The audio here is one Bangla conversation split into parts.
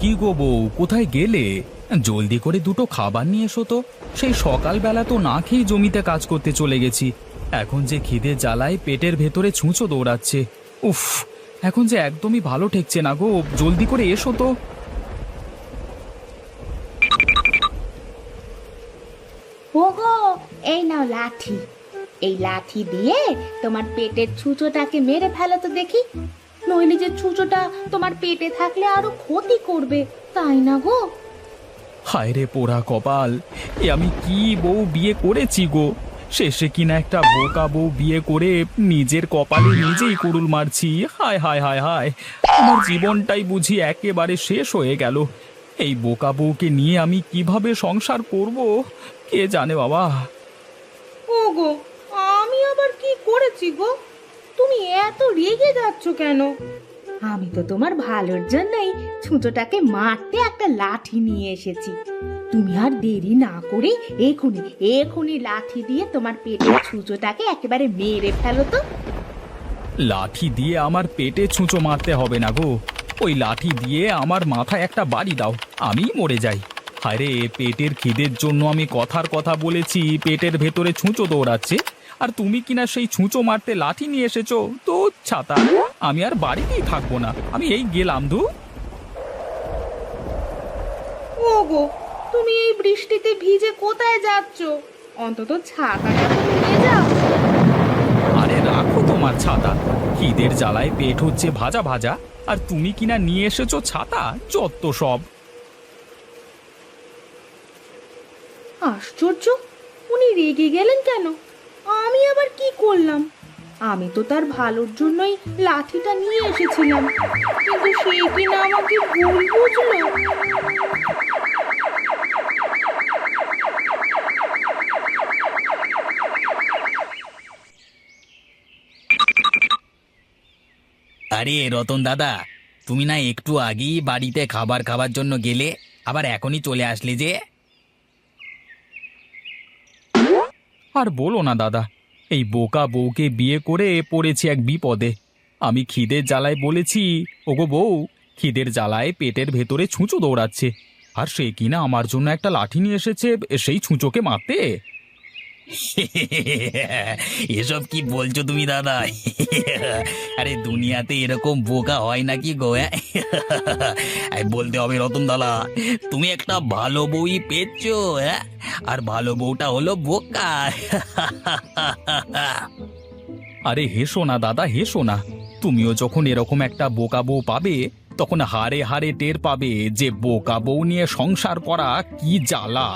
কি গো বউ, কোথায় গেলে? জলদি করে দুটো খাবার নিয়ে এসো তো। সেই সকালবেলা তো না খেয়ে জমিতে কাজ করতে চলে গেছি। এখন যে খিদে জ্বালায় পেটের ভেতরে ছুঁচো দৌড়াচ্ছে। উফ, এখন যে একদমই ভালো ঠেকছে না গো, জলদি করে এসো তো। ওগো, এই নাও লাঠি। এই লাঠি দিয়ে তোমার পেটের ছুঁচোটাকে মেরে ফেলো তো দেখি। নইলে যে ছুঁচোটা তোমার পেটে থাকলে আরো ক্ষতি করবে, তাই না গো? হায় রে পোড়া কপাল, এ আমি কি বউ বিয়ে করেছি গো! শেষে কিনা একটা বোকা বউ বিয়ে করে নিজের কপালে নিজেই কুড়ুল মারছি। হায় হায় হায় হায়, আমার জীবনটাই বুঝি একেবারে শেষ হয়ে গেল। এই বোকা বউকে নিয়ে আমি কিভাবে সংসার করব, কে জানে বাবা। ওগো, আমি আবার কি করেছি গো? তুমি এত রেগে যাচ্ছ কেন? আমি তো তোমার ভালোর জন্যই ছুঁচোটাকে মারতে একটা লাঠি নিয়ে এসেছি। তুমি আর দেরি না করে এখুনি এখুনি লাঠি দিয়ে তোমার পেটের ছুঁচোটাকে একেবারে মেরে ফেলো তো। লাঠি দিয়ে আমার পেটে ছুঁচো মারতে হবে না গো, ওই লাঠি দিয়ে আমার মাথায় একটা বাড়ি দাও, আমি মরে যাই। আরে পেটের খিদের জন্য আমি কথার কথা বলেছি, পেটের ভেতরে ছুঁচো দৌড়াচ্ছে, আর তুমি কিনা সেই ছুঁচো মারতে লাঠি নিয়ে এসেছো তো। ছাতা, আমি আর বাড়িতেই থাকবো না, আমি এই গেলাম ধু। ওগো, তুমি এই বৃষ্টিতে ভিজে কোথায় যাচ্ছ? অন্তত ছাতাটা তো নিয়ে যাও। আরে রাখো তোমার ছাতা, খিদের জ্বালায় পেট হচ্ছে ভাজা ভাজা, আর তুমি কিনা নিয়ে এসেছো ছাতা, যত সব। আশ্চর্য, উনি রেগে গেলেন কেন? আমি আবার কি করলাম? আমি তো তার ভালোর জন্যই লাঠিটা নিয়ে এসেছিলাম, কিন্তু সে কিনা আমাকে ভুল বুঝলো। আরে রতন দাদা, তুমি না একটু আগেই বাড়িতে খাবার খাওয়ার জন্য গেলে, আবার এখনই চলে আসলে যে? আর বলো না দাদা, এই বোকা বউকে বিয়ে করে পড়েছি এক বিপদে। আমি খিদের জ্বালায় বলেছি, ওগো বউ, খিদের জ্বালায় পেটের ভেতরে ছুঁচো দৌড়াচ্ছে, আর সে কিনা আমার জন্য একটা লাঠি নিয়ে এসেছে সেই ছুঁচোকে মারতে। এসব কি বলছো তুমি দাদা? আরে দুনিয়াতে এরকম বোকা হয় নাকি গো? বলতে হবে রতন দাদা, তুমি একটা ভালো বউই পেয়েছো, হ্যাঁ? আর ভালো বউটা হলো বোকা। আরে হেসো না দাদা, হেসো না। তুমিও যখন এরকম একটা বোকা বউ পাবে, তখন হারে হারে টের পাবে যে বোকা বউ নিয়ে সংসার করা কি জ্বালা।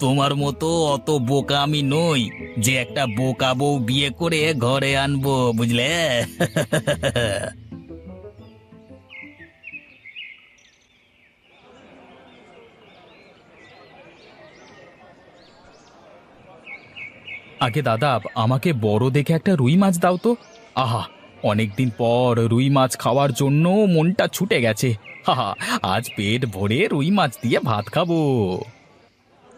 তোমার মতো অত বোকা আমি নই যে একটা বোকা বউ বিয়ে করে ঘরে আনবো, বুঝলে? আগে দাদা, আমাকে বড় দেখে একটা রুই মাছ দাও তো। আহা, অনেকদিন পর রুই মাছ খাওয়ার জন্য মনটা ছুটে গেছে। হাহা, আজ পেট ভরে রুই মাছ দিয়ে ভাত খাবো।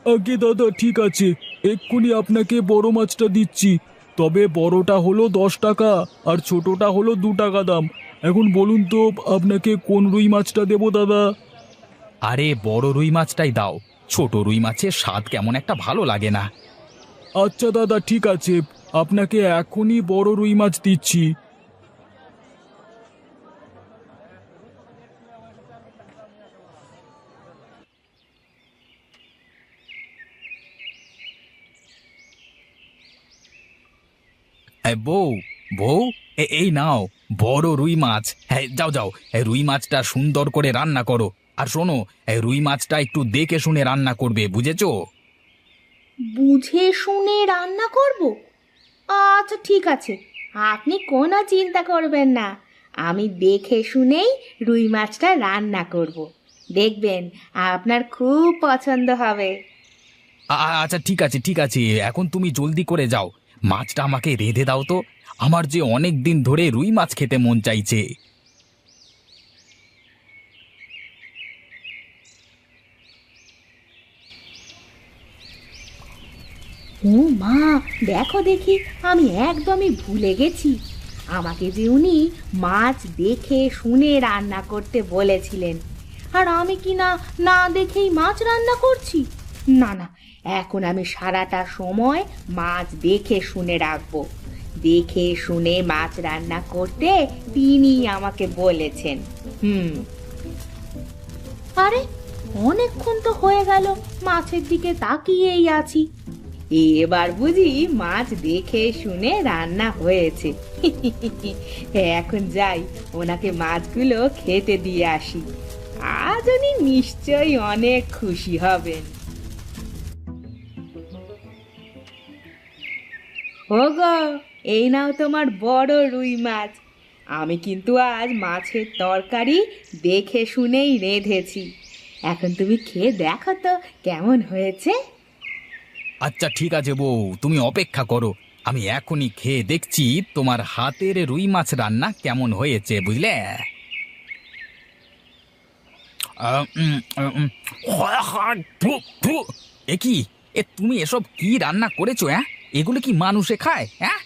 আগে দাদা, ঠিক আছে, এক্ষুনি আপনাকে বড় মাছটা দিচ্ছি। তবে বড়টা হলো 10 টাকা আর ছোটটা হলো 2 টাকা দাম। এখন বলুন তো আপনাকে কোন রুই মাছটা দেবো দাদা? আরে বড় রুই মাছটাই দাও, ছোট রুই মাছের স্বাদ কেমন একটা ভালো লাগে না। আচ্ছা দাদা, ঠিক আছে, আপনাকে এখনই বড় রুই মাছ দিচ্ছি। বউ, বউ, এই নাও বড় রুই মাছ। হ্যাঁ, যাও যাও, রুই মাছটা সুন্দর করে রান্না করো। আর শোনো, রুই মাছটা একটু দেখে শুনে রান্না করবে, বুঝেছো? বুঝে শুনে রান্না করব? আচ্ছা ঠিক আছে, আপনি কোনো চিন্তা করবেন না। আমি দেখে শুনেই রুই মাছটা রান্না করব। দেখবেন আপনার খুব পছন্দ হবে। আচ্ছা ঠিক আছে, ঠিক আছে, এখন তুমি জলদি করে যাও, মাছটা আমাকে রেঁধে দাও তো। আমার যে অনেক দিন ধরে রুই মাছ খেতে মন চাইছে। ও মা, দেখো দেখি, আমি একদমই ভুলে গেছি। আমাকে যে উনি মাছ দেখে শুনে রান্না করতে বলেছিলেন, আর আমি কি না না দেখেই মাছ রান্না করছি? না না, এখন আমি সারাটা সময় মাছ দেখে শুনে রাখবো। দেখে শুনে মাছ রান্না করতে তিনি আমাকে বলেছেন। আরে অনেকক্ষণ তো হয়ে গেল মাছের দিকে তাকিয়েই আছি, এবার বুঝি মাছ দেখে শুনে রান্না হয়েছে। এখন যাই, ওনাকে মাছগুলো খেতে দিয়ে আসি। আজ উনি নিশ্চয়ই অনেক খুশি হবেন। ওগো, এই নাও তোমার বড় রুই মাছ। আমি কিন্তু আজ মাছের তরকারি দেখে শুনেই রেঁধেছি। এখন তুমি খেয়ে দেখো তো কেমন হয়েছে। আচ্ছা ঠিক আছে বউ, তুমি অপেক্ষা করো, আমি এখনই খেয়ে দেখছি তোমার হাতের রুই মাছ রান্না কেমন হয়েছে, বুঝলে? এ কি, তুমি এসব কি রান্না করেছো? হ্যাঁ, এগুলো কি মানুষে খায়? হ্যাঁ,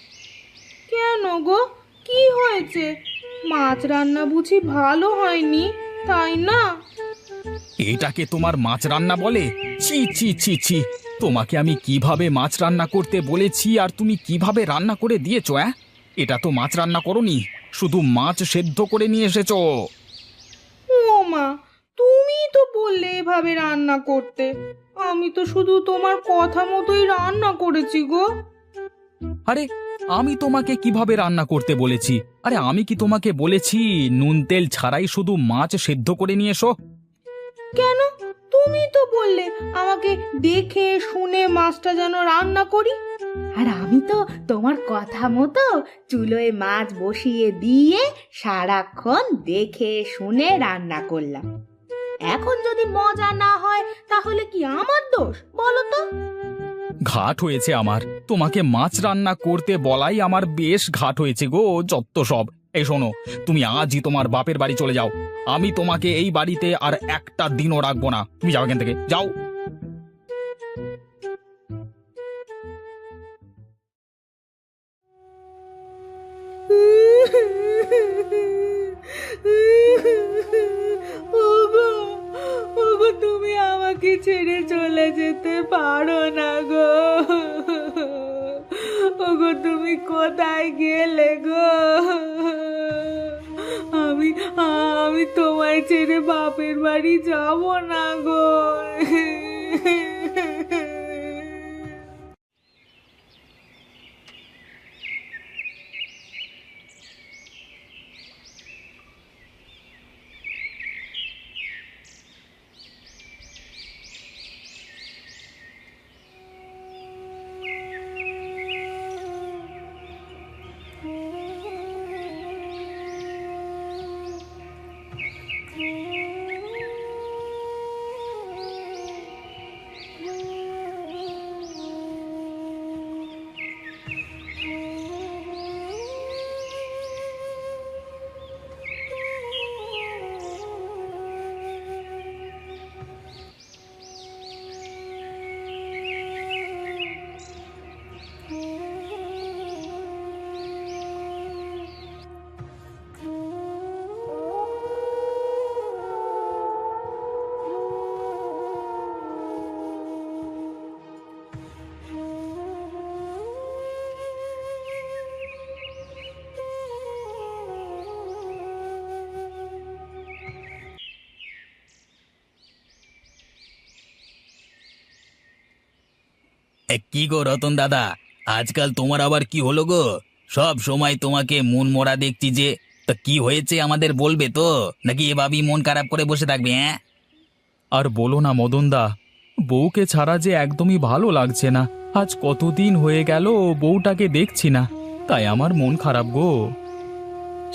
কেন গো, কি হয়েছে? মাছ রান্না বুঝি ভালো হয়নি, তাই না? এটাকে তোমার মাছ রান্না বলে? ছি ছি ছি ছি, তোমাকে আমি কিভাবে মাছ রান্না করতে বলেছি আর তুমি কিভাবে রান্না করে দিয়েছো? হ্যাঁ, এটা তো মাছ রান্না করোনি, শুধু মাছ সেদ্ধ করে নিয়ে এসেছো। ও মা, তুমি তো বললে এভাবে রান্না করতে। আমি তো শুধু তোমার কথা মতোই রান্না করেছি গো। আরে আমি তোমাকে কিভাবে রান্না করতে বলেছি? আরে আমি কি তোমাকে বলেছি নুন তেল ছাড়াই শুধু মাছ সেদ্ধ করে নিয়ে এসো? কেন, তুমি তো বললে আমাকে দেখে শুনে মাছটা যেন রান্না করি, আর আমি তো তোমার কথা মতো চুলোয় মাছ বসিয়ে দিয়ে সারাক্ষণ দেখে শুনে রান্না করলাম। এখন যদি মজা না হয় তাহলে কি আমার দোষ বলো তো? ঘাট হয়েছে আমার, তোমাকে মাছ রান্না করতে বলাই আমার বেশ ঘাট হয়েছে গো, যত সব। এই শোনো, তুমি আজই তোমার বাপের বাড়ি চলে যাও, আমি তোমাকে এই বাড়িতে আর একটা দিনও রাখবো না। তুমি যাও এখান থেকে, যাও। ওগো, ওগো, তুমি আমাকে ছেড়ে চলে যেতে পারো না গো। ওগো, তুমি কোথায় গেলে গো? আমি আমি তোমায় ছেড়ে বাপের বাড়ি যাব না গো। কি গো রতন দাদা, আজকাল তোমার আবার কি হলো গো? সব সময় তোমাকে মন মরা দেখছি যে। তা কি হয়েছে আমাদের বলবে তো, নাকি এভাবেই মন খারাপ করে বসে থাকবে? হ্যাঁ, আর বলো না মদনদা, বউকে ছাড়া যে একদমই ভালো লাগছে না। আজ কতদিন হয়ে গেল বউটাকে দেখছি না, তাই আমার মন খারাপ গো।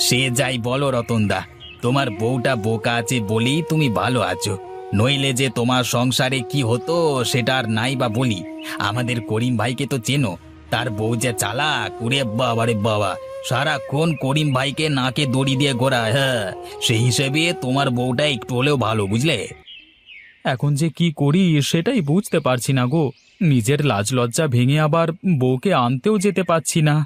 সে যাই বলো রতনদা, তোমার বউটা বোকা আছে বলেই তুমি ভালো আছো, নইলে যে তোমার সংসারে কি হতো সেটা আর নাই বা বলি। আমাদের করিম ভাইকে তো চেনো, তার বউ যে চালাক, ওরে বাবা রে বাবা, সারাক্ষণ করিম ভাইকে নাকে দড়ি দিয়ে ঘোরায়। হ্যাঁ, সেই হিসেবে তোমার বউটা একটু হলেও ভালো, বুঝলে? এখন যে কি করি সেটাই বুঝতে পারছি না গো, নিজের লাজ লজ্জা ভেঙে আবার বউকে আনতেও যেতে পারছি না।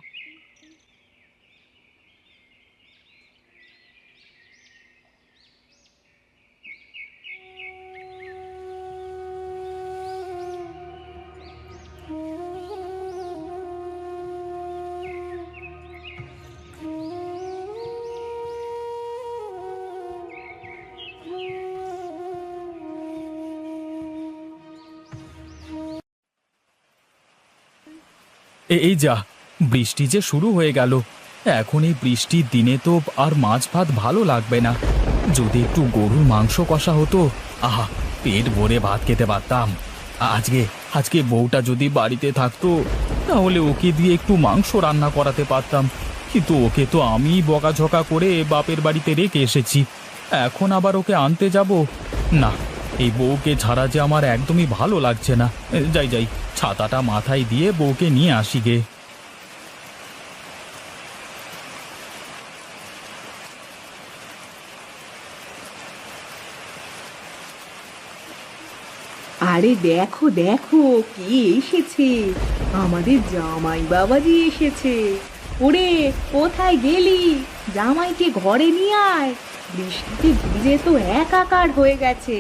এই যা, বৃষ্টি যে শুরু হয়ে গেল। এখন এই বৃষ্টির দিনে তো আর মাছ ভাত ভালো লাগবে না। যদি একটু গরুর মাংস কষা হতো, আহা, পেট ভরে ভাত খেতে পারতাম। আজকে আজকে বউটা যদি বাড়িতে থাকতো, তাহলে ওকে দিয়ে একটু মাংস রান্না করাতে পারতাম। কিন্তু ওকে তো আমি বকাঝকা করে বাপের বাড়িতে রেখে এসেছি। এখন আবার ওকে আনতে যাব? না, এই বউকে ছাড়া যে আমার একদমই ভালো লাগছে না। যাই যাই, ছাতাটা মাথায় দিয়ে বউকে নিয়ে আসি গে। আরে দেখো দেখো, কে এসেছে! আমাদের জামাই বাবাজি এসেছে। ওরে, কোথায় গেলি? জামাইকে ঘরে নিয়ে আয়, বৃষ্টিতে ভিজে তো একাকার হয়ে গেছে।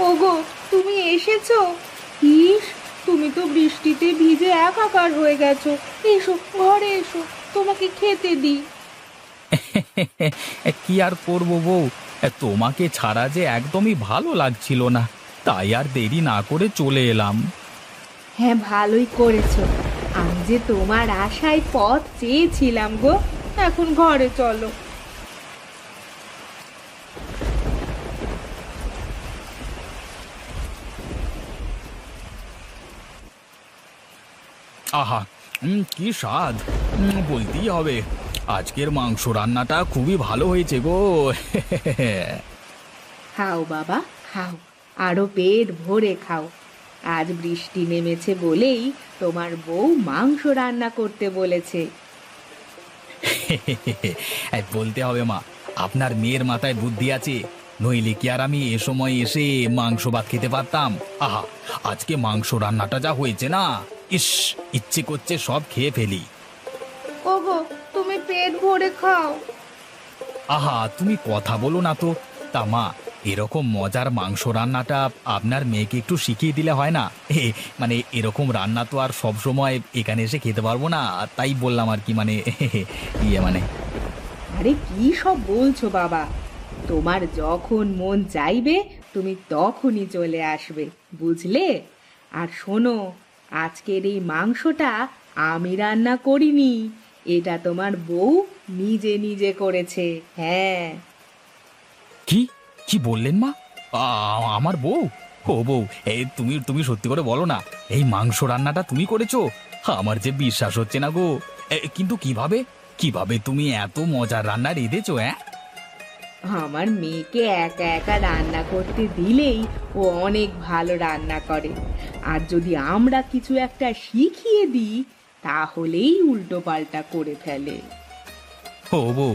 ওগো, তুমি এসেছো? ইস, তুমি তো বৃষ্টিতে ভিজে একাকার হয়ে গেছো। এসো, ঘরে এসো, তোমাকে খেতে দিই। কি আর করব বউ, তোমাকে ছাড়া যে একদমই ভালো লাগছিল না, তাই আর দেরি না করে চলে এলাম। হ্যাঁ, ভালোই করেছো। আমি যে তোমার আশায় পথ চেয়েছিলাম গো। এখন ঘরে চলো। আহা, কি স্বাদ! বলতেই হবে, আজকের মাংস রান্নাটা খুবই ভালো হয়েছে গো। খাও বাবা, খাও, আরো পেট ভরে খাও। আজ বৃষ্টি নেমেছে বলেই তোমার বউ মাংস রান্না করতে বলেছে। বলতে হবে মা, আপনার মেয়ের মাথায় বুদ্ধি আছে, নইলে কি আর আমি এ সময় এসে মাংস ভাত খেতে পারতাম? আহা, আজকে মাংস রান্নাটা যা হয়েছে না, ইস, ইচ্ছে করছে সব খেয়ে ফেলি। ওগো, তুমি পেট ভরে খাও। আহা, তুমি কথা বলো না তো। তা মা, এরকম মজার মাংস রান্নাটা আপনার মেয়েকে একটু শিখিয়ে দিলে হয় না? মানে এরকম রান্না তো আর সব সময় এখানে এসে খেতে পারবো না, তাই বললাম আর কি, মানে মানে আরে কি সব বলছো বাবা! তোমার যখন মন চাইবে তুমি তখনই চলে আসবে, বুঝলে? আর শোনো, আজকের এই মাংসটা আমি রান্না করিনি, এটা তোমার বউ নিজে নিজে করেছে। হ্যাঁ। কি কি বললেন মা? আমার বউ? ও বউ, তুমি তুমি সত্যি করে বলো না, এই মাংস রান্নাটা তুমি করেছো? আমার যে বিশ্বাস হচ্ছে না গো। কিন্তু কিভাবে কিভাবে তুমি এত মজার রান্না রেঁধেছো? আমার মেয়েকে একা একা রান্না করতে দিলেই ও অনেক ভালো রান্না করে। আর যদি আমরা কিছু একটা শিখিয়ে দিই, তাহলেই উল্টো পাল্টা করে ফেলে। ও বউ,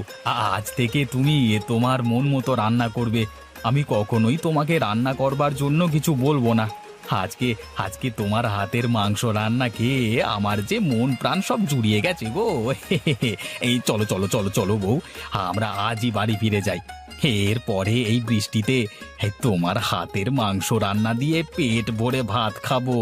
আজ থেকে তুমি তোমার মন মতো রান্না করবে। আমি কখনোই তোমাকে রান্না করবার জন্য কিছু বলবো না। আজকে আজকে তোমার হাতের মাংস রান্না খেয়ে আমার যে মন প্রাণ সব জুড়িয়ে গেছে গো। এই চলো চলো চলো চলো বউ, আমরা আজই বাড়ি ফিরে যাই। এরপরে এই বৃষ্টিতে তোমার হাতের মাংস রান্না দিয়ে পেট ভরে ভাত খাবো।